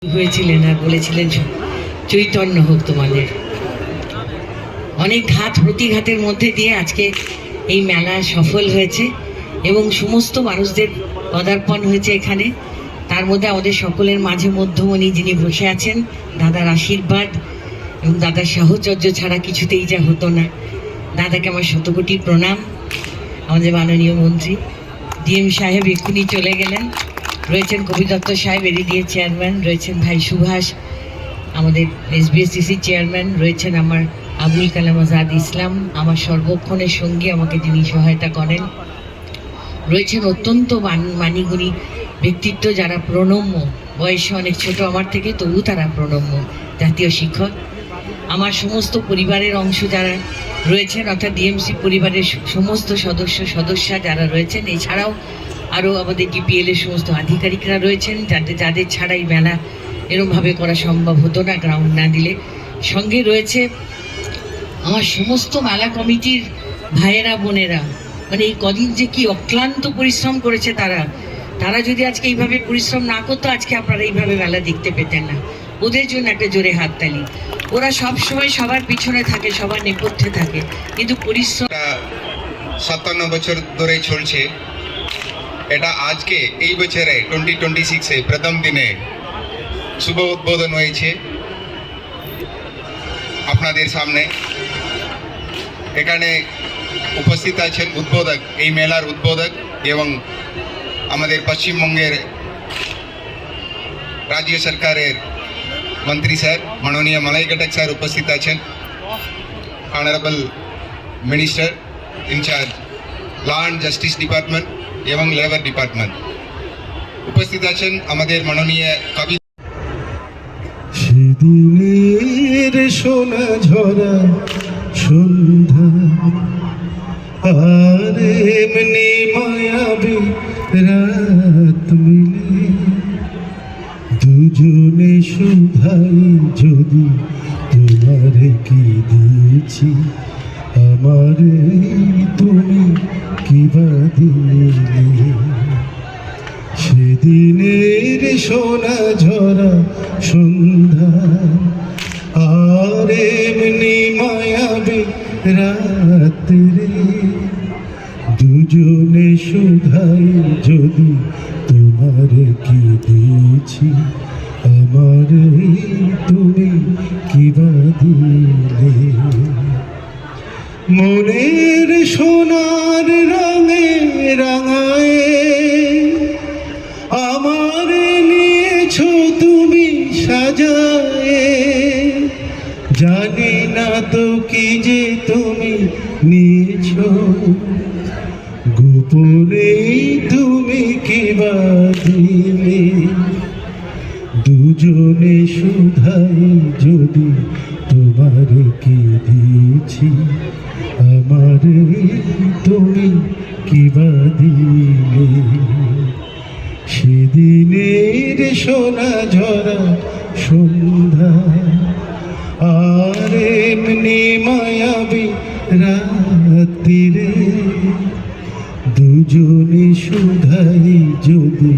হয়েছিলেন আর বলেছিলেন চৈতন্য হোক তোমাদের। অনেক ঘাত প্রতিঘাতের মধ্যে দিয়ে আজকে এই মেলা সফল হয়েছে এবং সমস্ত মানুষদের পদার্পণ হয়েছে এখানে। তার মধ্যে আমাদের সকলের মাঝে মধ্যমণি যিনি বসে আছেন, দাদার আশীর্বাদ এবং দাদার সাহচর্য ছাড়া কিছুতেই যা হতো না। দাদাকে আমার শতকোটি প্রণাম। আমাদের মাননীয় মন্ত্রী ডিএম সাহেব এক্ষুনি চলে গেলেন, রয়েছেন কবি দত্ত সাহেব এডিডিএ চেয়ারম্যান, রয়েছেন ভাই সুভাষ আমাদের এসবিএসসিসি চেয়ারম্যান, রয়েছেন আমার আবুল কালাম আজাদ ইসলাম আমার সর্বক্ষণের সঙ্গী, আমাকে যিনি সহায়তা করেন, রয়েছেন অত্যন্ত মানিগুণী ব্যক্তিত্ব যারা প্রণম্য, বয়সে অনেক ছোট আমার থেকে, তবু তারা প্রণম্য জাতীয় শিক্ষক। আমার সমস্ত পরিবারের অংশ যারা রয়েছেন, অর্থাৎ ডিএমসি পরিবারের সমস্ত সদস্যা যারা রয়েছেন, এছাড়াও আরও আমাদের ডিপিএল এর সমস্ত আধিকারিকরা রয়েছেন, যাদের ছাড়াই মেলা এরমভাবে করা সম্ভব হতো না গ্রাউন্ড না দিলে। সঙ্গে রয়েছে আমার সমস্ত মেলা কমিটির ভাইয়েরা বোনেরা, মানে এই কদিন যে কি অক্লান্ত পরিশ্রম করেছে তারা যদি আজকে এইভাবে পরিশ্রম না করতো, আজকে আপনারা এইভাবে মেলা দেখতে পেতেন না। ওদের জন্য একটা জোরে হাততালি। ওরা সব সময় সবার পিছনে থাকে, সবার নেপথ্যে থাকে, কিন্তু পরিশ্রম 57 বছর ধরে চলছে। এটা আজকে এই বছরে 2026 প্রথম দিনে শুভ উদ্বোধন হয়েছে আপনাদের সামনে। এখানে উপস্থিত আছেন উদ্বোধক, এই মেলার উদ্বোধক এবং আমাদের পশ্চিমবঙ্গের রাজ্য সরকারের মন্ত্রী স্যার মাননীয় মালাই ঘটক স্যার উপস্থিত আছেন, honourable minister in charge law and justice department এবং লেবার ডিপার্টমেন্ট উপস্থিত আছেন, আমাদের মাননীয় কবি। সেদিনের সোনা ঝরা সন্ধ্যা আর এমনি মায়াবী রাত মিলে দুজনে শুধাই যদি তোমারে কি দিয়েছি, আমারে তুমি কি বা দিলে। সেদিনের সোনা ঝরা সন্ধ্যা আর এমনি মায়াবী রাত্রে দুজনে শুধাই যদি তোমারে কি দিয়েছি, আমারে তুমি কি বা দিলে। মনের সোনার রঙে রাঙায় আমারে নিয়েছো তুমি সাজায়ে, জানি না তো কি যে তুমি নিয়েছো, গোপনে তুমি কি বা দিলে। দুজনে শুধাই যদি তোমারে কি দিয়েছি, আমারে তুমি কি বা দিলে। সেদিনের সোনা ঝরা সন্ধ্যা আর এমনি মায়াবী রাত্রিরে দুজনে শুধাই যদি